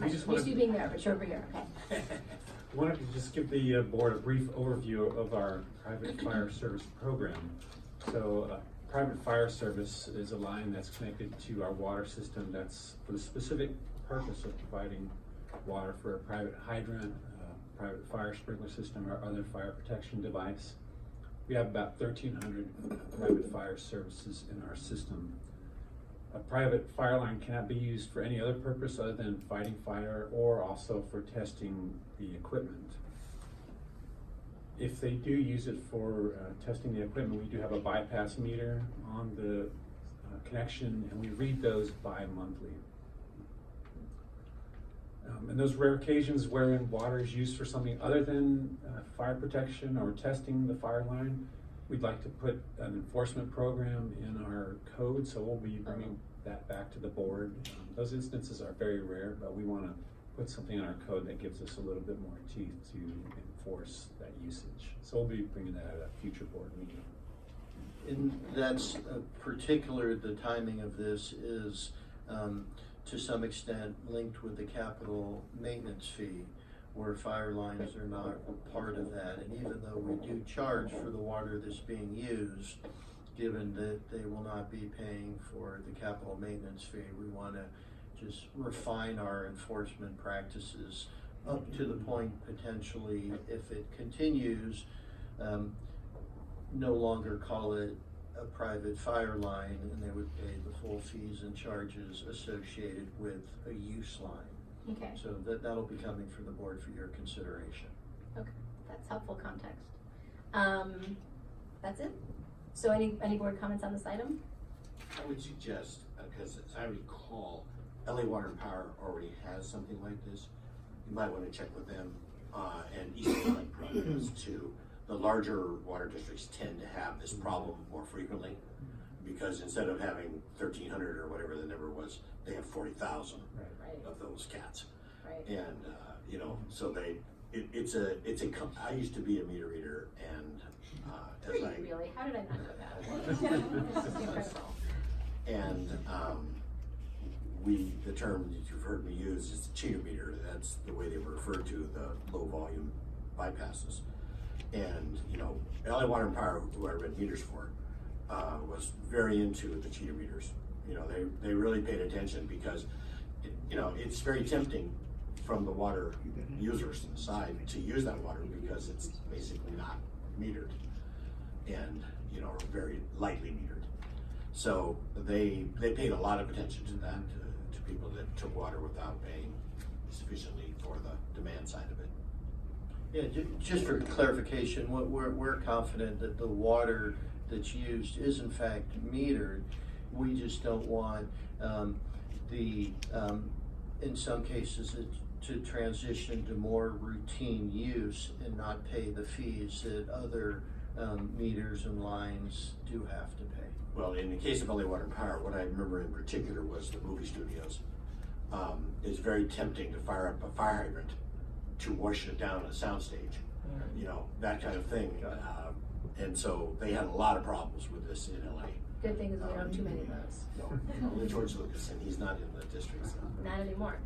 We just wanted used to being there, but you're over here, okay. wanted to just give the board a brief overview of our private fire service program. So private fire service is a line that's connected to our water system that's for the specific purpose of providing water for a private hydrant, private fire sprinkler system, or other fire protection device. We have about 1,300 private fire services in our system. A private fire line cannot be used for any other purpose other than fighting fire or also for testing the equipment. If they do use it for testing the equipment, we do have a bypass meter on the connection, and we read those bi-monthly. And those rare occasions wherein water is used for something other than fire protection or testing the fire line, we'd like to put an enforcement program in our code, so we'll be bringing that back to the board. Those instances are very rare, but we want to put something in our code that gives us a little bit more teeth to enforce that usage. So we'll be bringing that at a future board meeting. And that's particular, the timing of this is to some extent linked with the capital maintenance fee, where fire lines are not part of that. And even though we do charge for the water that's being used, given that they will not be paying for the capital maintenance fee, we want to just refine our enforcement practices up to the point potentially, if it continues, no longer call it a private fire line, and they would pay the full fees and charges associated with a use line. Okay. So that'll be coming from the board for your consideration. Okay, that's helpful context. That's it? So any board comments on this item? I would suggest, because as I recall, LA Water and Power already has something like this. You might want to check with them, and East LA probably does too. The larger water districts tend to have this problem more frequently, because instead of having 1,300 or whatever the number was, they have 40,000 of those cats. Right. And you know, so it's a I used to be a meter reader, and Really? How did I not know that? This is incredible. And the term that you've heard me use is cheater meter. That's the way they were referred to the low volume bypasses. And you know, LA Water and Power, who I read meters for, was very into the cheater meters. You know, they really paid attention because, you know, it's very tempting from the water user's side to use that water because it's basically not metered, and you know, very lightly metered. So they paid a lot of attention to that, to people that took water without paying sufficiently for the demand side of it. Yeah, just for clarification, we're confident that the water that's used is in fact metered. We just don't want in some cases to transition to more routine use and not pay the fees that other meters and lines do have to pay. Well, in the case of LA Water and Power, what I remember in particular was the movie studios. It's very tempting to fire up a fire hydrant to wash it down a soundstage, you know, that kind of thing. And so they had a lot of problems with this in LA. Good thing is we don't have too many of those. No, only George Lucas, and he's not in the district. So. Not anymore.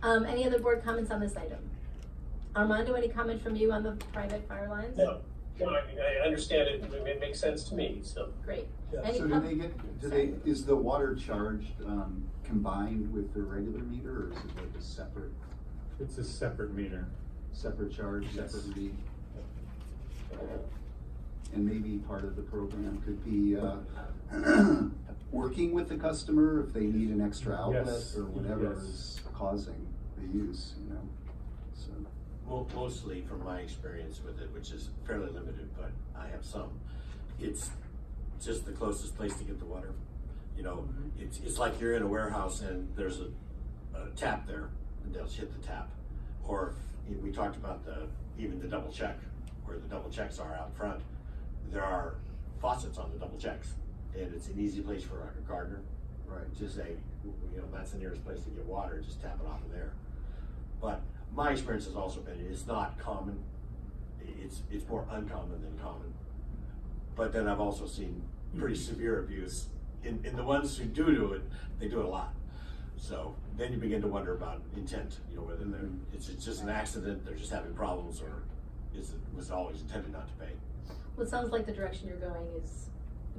Any other board comments on this item? Armando, any comment from you on the private fire lines? No, I understand it. It makes sense to me. So great. Yeah. So is the water charged combined with the regular meter, or is it like a separate? It's a separate meter. Separate charge, Yes. separate read? And maybe part of the program could be working with the customer if they need an extra outlet, Yes. or whatever Yes. is causing the use, you know, so. Well, mostly from my experience with it, which is fairly limited, but I have some, it's just the closest place to get the water. You know, it's like you're in a warehouse and there's a tap there, and they'll hit the tap. Or we talked about even the double check, where the double checks are out front. There are faucets on the double checks, and it's an easy place for a gardener. Right. Just say, you know, that's the nearest place to get water, just tap it off of there. But my experience has also been, it's not common. It's more uncommon than common. But then I've also seen pretty severe abuse in the ones who do it. They do it a lot. So then you begin to wonder about intent, you know, whether it's just an accident, they're just having problems, or was it always intended not to pay? Well, it sounds like the direction you're going is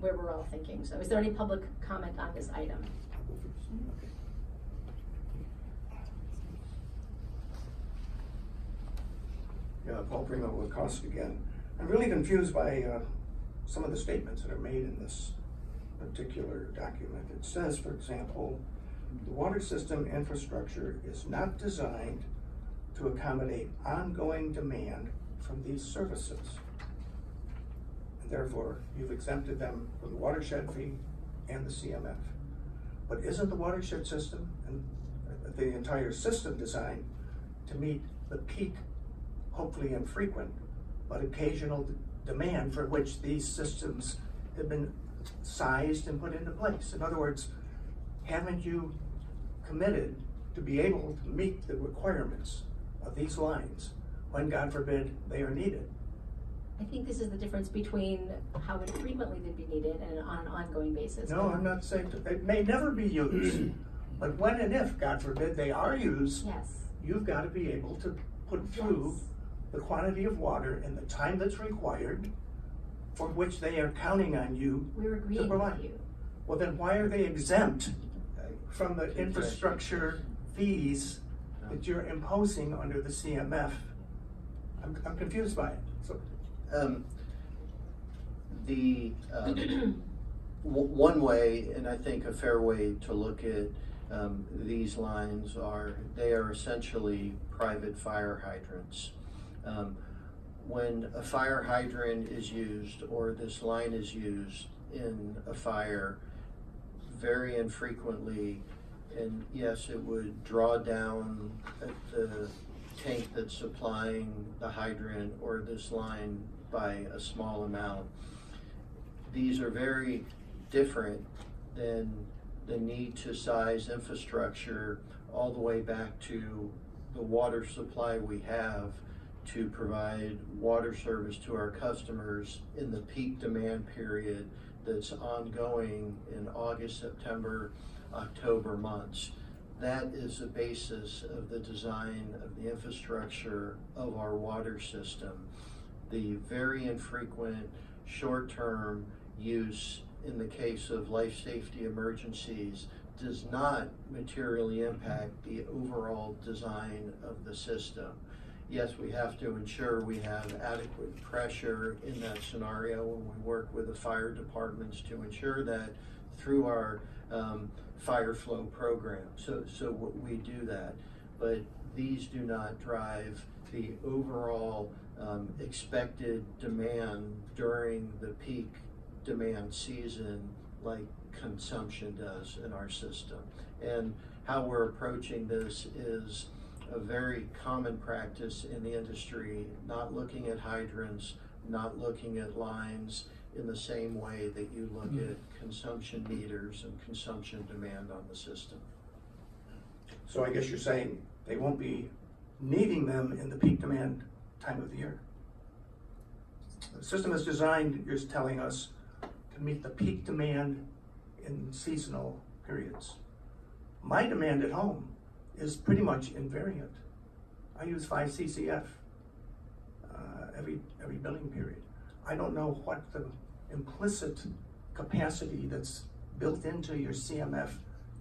where we're all thinking. So is there any public comment on this item? Yeah, Paul Primo with Cost again. I'm really confused by some of the statements that are made in this particular document. It says, for example, the water system infrastructure is not designed to accommodate ongoing demand from these services. And therefore, you've exempted them from the watershed fee and the CMF. But isn't the watershed system and the entire system designed to meet the peak, hopefully infrequent, but occasional demand for which these systems have been sized and put into place? In other words, haven't you committed to be able to meet the requirements of these lines when, God forbid, they are needed? I think this is the difference between how infrequently they'd be needed and on an ongoing basis. No, I'm not saying, it may never be used, but when and if, God forbid, they are used, Yes. you've got to be able to put through Yes. the quantity of water in the time that's required for which they are counting on you We're to agreeing provide. with you. Well, then why are they exempt from the infrastructure fees that you're imposing under the CMF? I'm confused by it. So, One way, and I think a fair way to look at these lines they are essentially private fire hydrants. When a fire hydrant is used or this line is used in a fire, very infrequently, and yes, it would draw down at the tank that's supplying the hydrant or this line by a small amount. These are very different than the need to size infrastructure all the way back to the water supply we have to provide water service to our customers in the peak demand period that's ongoing in August, September, October months. That is the basis of the design of the infrastructure of our water system. The very infrequent short-term use in the case of life safety emergencies does not materially impact the overall design of the system. Yes, we have to ensure we have adequate pressure in that scenario when we work with the fire departments to ensure that through our fire flow program. So we do that, but these do not drive the overall expected demand during the peak demand season like consumption does in our system. And how we're approaching this is a very common practice in the industry, not looking at hydrants, not looking at lines in the same way that you look at consumption meters and consumption demand on the system. so I guess you're saying they won't be needing them in the peak demand time of the year. The system is designed, you're telling us, to meet the peak demand in seasonal periods. My demand at home is pretty much invariant. I use 5 CCF every billing period. I don't know what the implicit capacity that's built into your CMF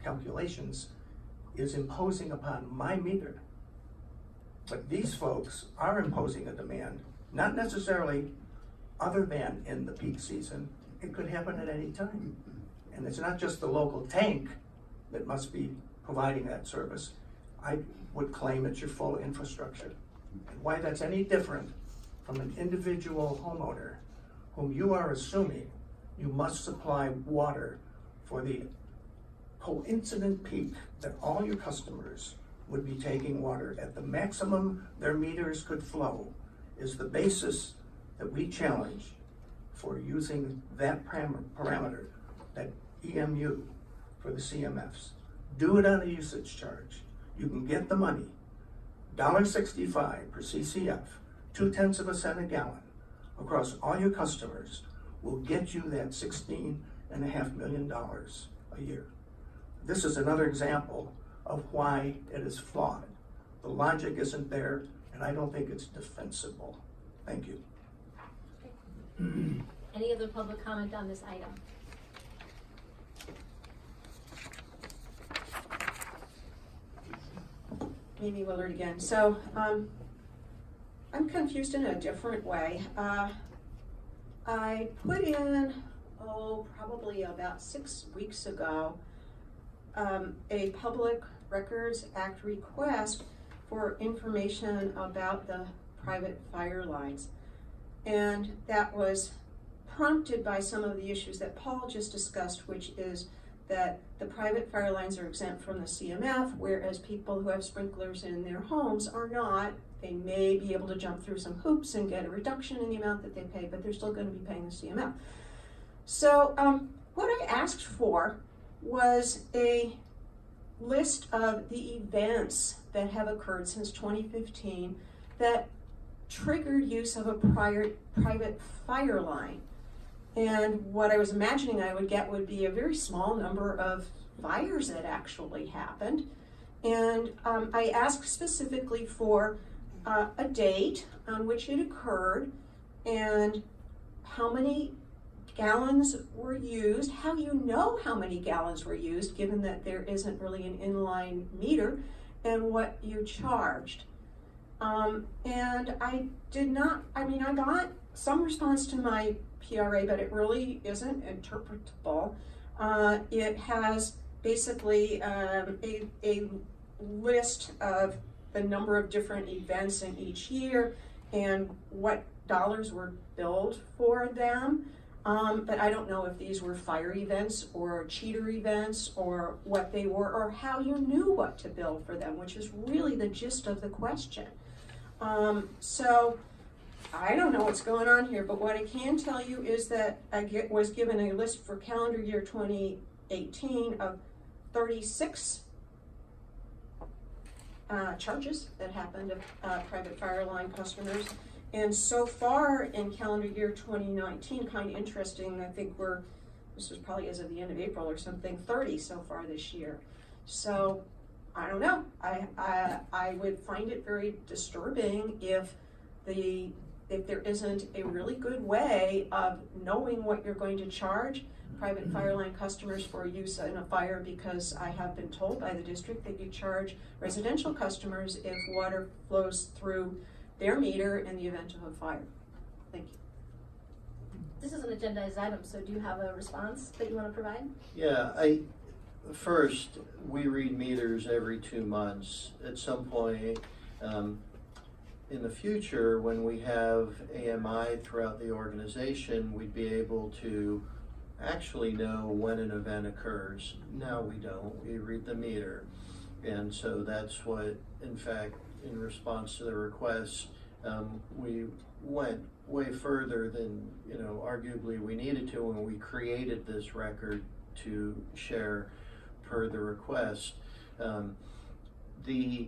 calculations is imposing upon my meter. But these folks are imposing a demand, not necessarily other than in the peak season. It could happen at any time. And it's not just the local tank that must be providing that service. I would claim it's your full infrastructure. And why that's any different from an individual homeowner whom you are assuming you must supply water for the coincident peak that all your customers would be taking water at the maximum their meters could flow is the basis that we challenge for using that parameter, that EMU for the CMFs. Do it on a usage charge. You can get the money, $1.65 per CCF, 0.2 cents a gallon across all your customers will get you that $16.5 million a year. This is another example of why it is flawed. The logic isn't there, and I don't think it's defensible. Thank you. Any other public comment on this item? Amy Willard again. So, I'm confused in a different way. I put in, probably about 6 weeks ago, a Public Records Act request for information about the private fire lines. And that was prompted by some of the issues that Paul just discussed, which is that the private fire lines are exempt from the CMF, whereas people who have sprinklers in their homes are not. They may be able to jump through some hoops and get a reduction in the amount that they pay, but they're still going to be paying the CMF. So what I asked for was a list of the events that have occurred since 2015 that triggered use of a private fire line. And what I was imagining I would get would be a very small number of fires that actually happened. And I asked specifically for a date on which it occurred and how many gallons were used, how you know how many gallons were used, given that there isn't really an inline meter, and what you charged. And I got some response to my PRA, but it really isn't interpretable. It has basically a list of the number of different events in each year and what dollars were billed for them. But I don't know if these were fire events or cheater events or what they were or how you knew what to bill for them, which is really the gist of the question. So I don't know what's going on here, but what I can tell you is that I was given a list for calendar year 2018 of 36 charges that happened to private fire line customers. And so far in calendar year 2019, kind of interesting, I think this was probably as of the end of April or something, 30 so far this year. So I don't know. I would find it very disturbing if there isn't a really good way of knowing what you're going to charge private fire line customers for use in a fire, because I have been told by the district that you charge residential customers if water flows through their meter in the event of a fire. Thank you. This is an agendized item, so do you have a response that you want to provide? Yeah, first, we read meters every 2 months. At some point in the future, when we have AMI throughout the organization, we'd be able to actually know when an event occurs. Now we don't. We read the meter. And so that's what, in fact, in response to the request, we went way further than, arguably we needed to when we created this record to share per the request. The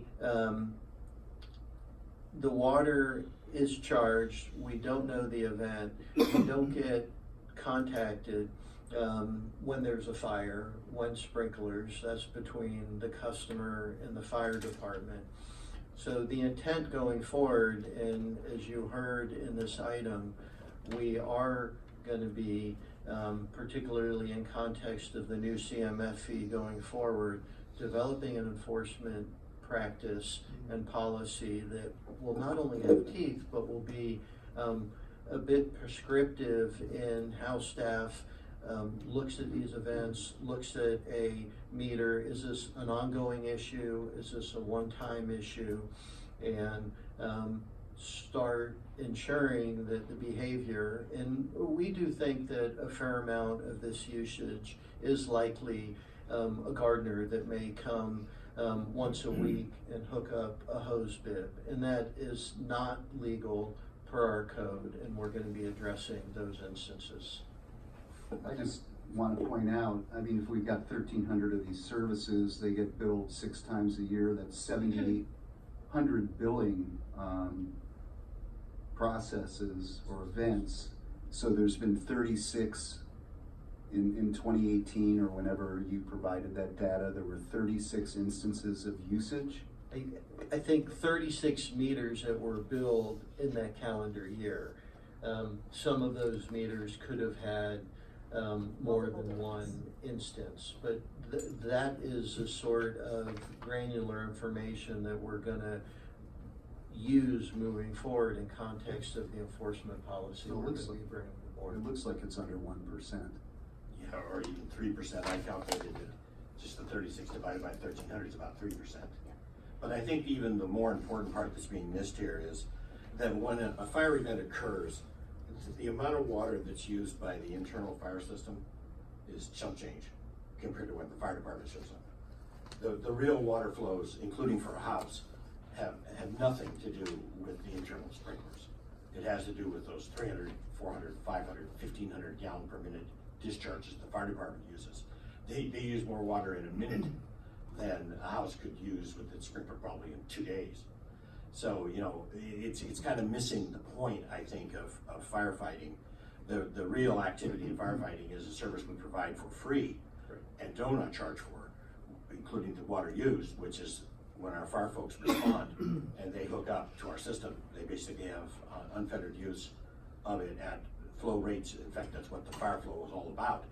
water is charged. We don't know the event. We don't get contacted when there's a fire, when sprinklers. That's between the customer and the fire department. So the intent going forward, and as you heard in this item, we are going to be, particularly in context of the new CMF fee going forward, developing an enforcement practice and policy that will not only have teeth, but will be a bit prescriptive in how staff looks at these events, looks at a meter. Is this an ongoing issue? Is this a one-time issue? And start ensuring that the behavior, and we do think that a fair amount of this usage is likely a gardener that may come once a week and hook up a hose bib, and that is not legal per our code, and we're going to be addressing those instances. I just want to point out, if we've got 1,300 of these services, they get billed 6 times a year. That's 7,800 billing processes or events. So there's been 36 in 2018 or whenever you provided that data, there were 36 instances of usage. I think 36 meters that were billed in that calendar year. Some of those meters could have had more than one instance, but that is a sort of granular information that we're gonna use moving forward in context of the enforcement policy So it we're looks gonna be bringing forward. It looks like it's under 1%. Yeah, or even 3%. I calculated it, just the 36 divided by 1,300 is about 3%. But I think even the more important part that's being missed here is that when a fire event occurs, the amount of water that's used by the internal fire system is chump change compared to when the fire department shows up. The real water flows, including for a house, have nothing to do with the internal sprinklers. It has to do with those 300, 400, 500, 1,500 gallon per minute discharges the fire department uses. They use more water in a minute than a house could use with its sprinkler probably in 2 days. So, you know, it's kind of missing the point, I think, of firefighting. The real activity in firefighting is a service we provide for free and do not charge for, including the water used, which is when our fire folks respond and they hook up to our system, they basically have unfettered use of it at flow rates. In fact, that's what the fire flow is all about.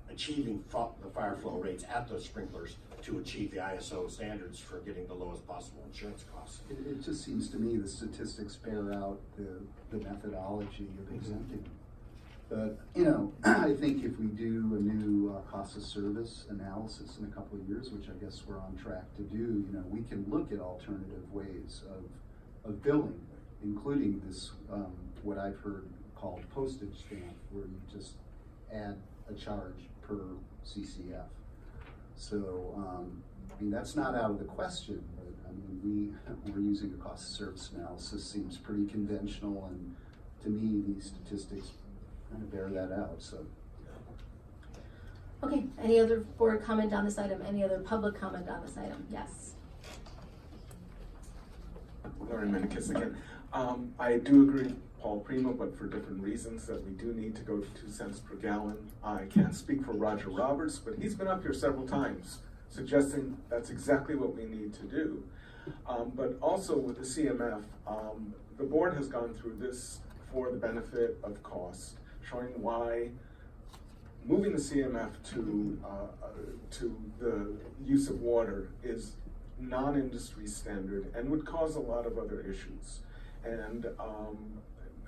Achieving the fire flow rates at those sprinklers to achieve the ISO standards for getting the lowest possible insurance costs. It just seems to me the statistics bear out the methodology of exempting them. But, you know, I think if we do a new cost of service analysis in a couple of years, which I guess we're on track to do, you know, we can look at alternative ways of billing, including this, what I've heard called postage stamp, where you just add a charge per CCF. So, I mean, that's not out of the question, but I mean, we're using a cost of service analysis, seems pretty conventional, and to me, these statistics kind of bear that out, so. Okay, any other board comment on this item? Any other public comment on this item? Yes. Marin Municipal again. I do agree with Paul Primo, but for different reasons, that we do need to go to 2 cents per gallon. I can't speak for Roger Roberts, but he's been up here several times suggesting that's exactly what we need to do. But also with the CMF, the board has gone through this for the benefit of costs, showing why moving the CMF to the use of water is non-industry standard and would cause a lot of other issues. And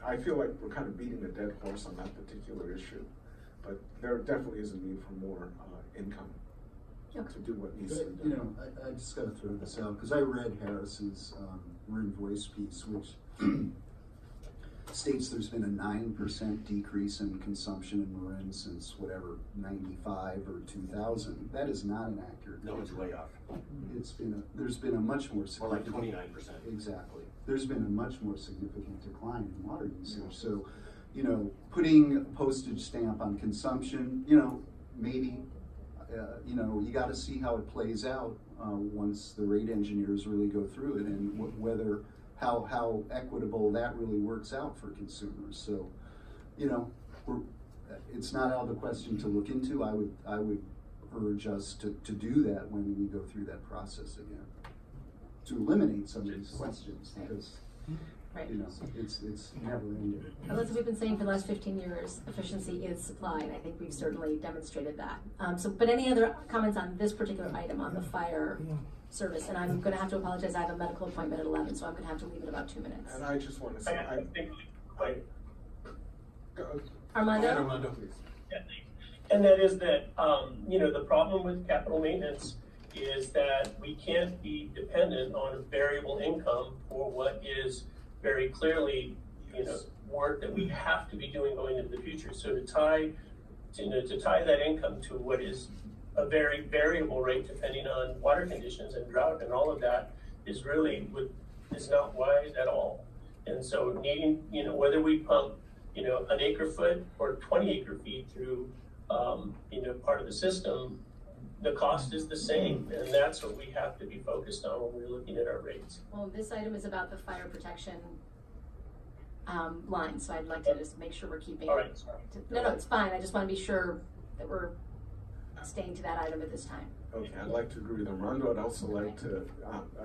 I feel like we're kind of beating a dead horse on that particular issue, but there definitely is a need for more income to do what needs to be done. You know, I just gotta throw this out, because I read Harris's Marin Voice piece, which states there's been a 9% decrease in consumption in Marin since whatever, 95 or 2000. That is not an accurate No, it's way off. There's been a much more More like significant. 29%. Exactly. There's been a much more significant decline in water usage. So, you know, putting a postage stamp on consumption, you know, maybe, you know, you got to see how it plays out once the rate engineers really go through it, and whether how equitable that really works out for consumers. So, you know, it's not out of the question to look into. I would urge us to do that when we go through that process again, to eliminate some of these questions, because Right. you know, it's never ending. And as we've been saying for the last 15 years, efficiency is supply, and I think we've certainly demonstrated that. But any other comments on this particular item on the fire service? And I'm going to have to apologize. I have a medical appointment at 11, so I'm going to have to leave in about 2 minutes. And I just want to say, I think, like, Armando? Armando, please. and that is that, you know, the problem with capital maintenance is that we can't be dependent on a variable income for what is very clearly, you know, work that we have to be doing going into the future. So to tie that income to what is a very variable rate depending on water conditions and drought and all of that is really is not wise at all. And so needing, you know, whether we pump, you know, an acre foot or 20 acre feet through, you know, part of the system, the cost is the same, and that's what we have to be focused on when we're looking at our rates. Well, this item is about the fire protection line, so I'd like to just make sure we're keeping All it. right, sorry. No, it's fine. I just want to be sure that we're staying to that item at this time. Okay, I'd like to agree with Armando. I'd also like to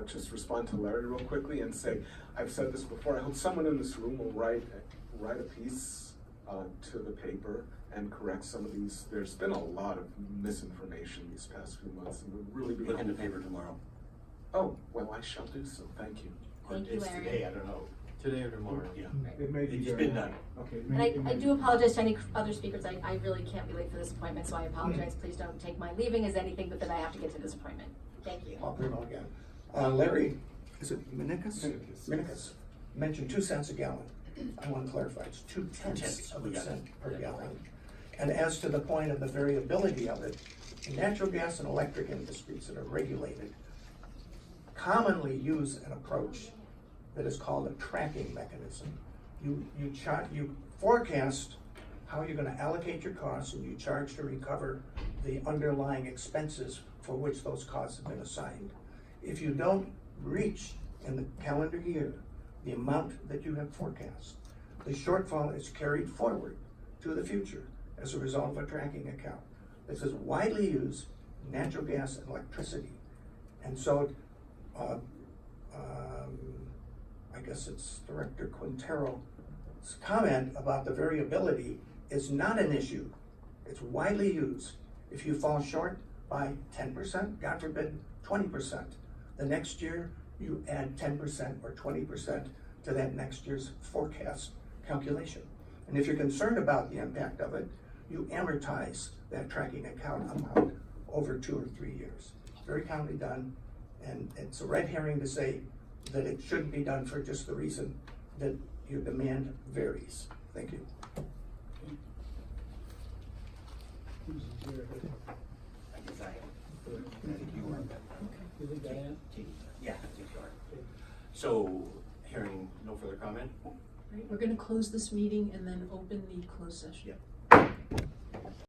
just respond to Larry real quickly and say, I've said this before, I hope someone in this room will write a piece to the paper and correct some of these. There's been a lot of misinformation these past few months, and we'll really be Look in the helpful. paper tomorrow. Oh, well, I shall do so. Thank you. Thank you, It's Larry. today, I don't know. Today or tomorrow. Yeah. It may be It's very- been done. Okay. it And may- it I may do be- apologize to any other speakers, I really can't be late for this appointment, so I apologize, please don't take my leaving as anything but that I have to get to this appointment. Thank you. Paul Primo again. Larry, is it Minicus? Minicus. Minicus mentioned 2 cents a gallon. I want to clarify, it's 0.2 of We a got cent it. per gallon. And as to the point of the variability of it, natural gas and electric industries that are regulated commonly use an approach that is called a tracking mechanism. You forecast how you're gonna allocate your costs, and you charge to recover the underlying expenses for which those costs have been assigned. If you don't reach in the calendar year the amount that you have forecast, the shortfall is carried forward to the future as a result of a tracking account. This is widely used in natural gas and electricity. And so, I guess it's Director Quintero's comment about the variability is not an issue. It's widely used. If you fall short by 10%, God forbid, 20%, the next year you add 10% or 20% to that next year's forecast calculation. And if you're concerned about the impact of it, you amortize that tracking account amount over 2 or 3 years. Very commonly done, and it's a red herring to say that it shouldn't be done for just the reason that your demand varies. Thank you. I guess I think you are. You think Diane? Yeah, I think you are. So, hearing no further comment? Right, we're gonna close this meeting and then open the closed session. Yep.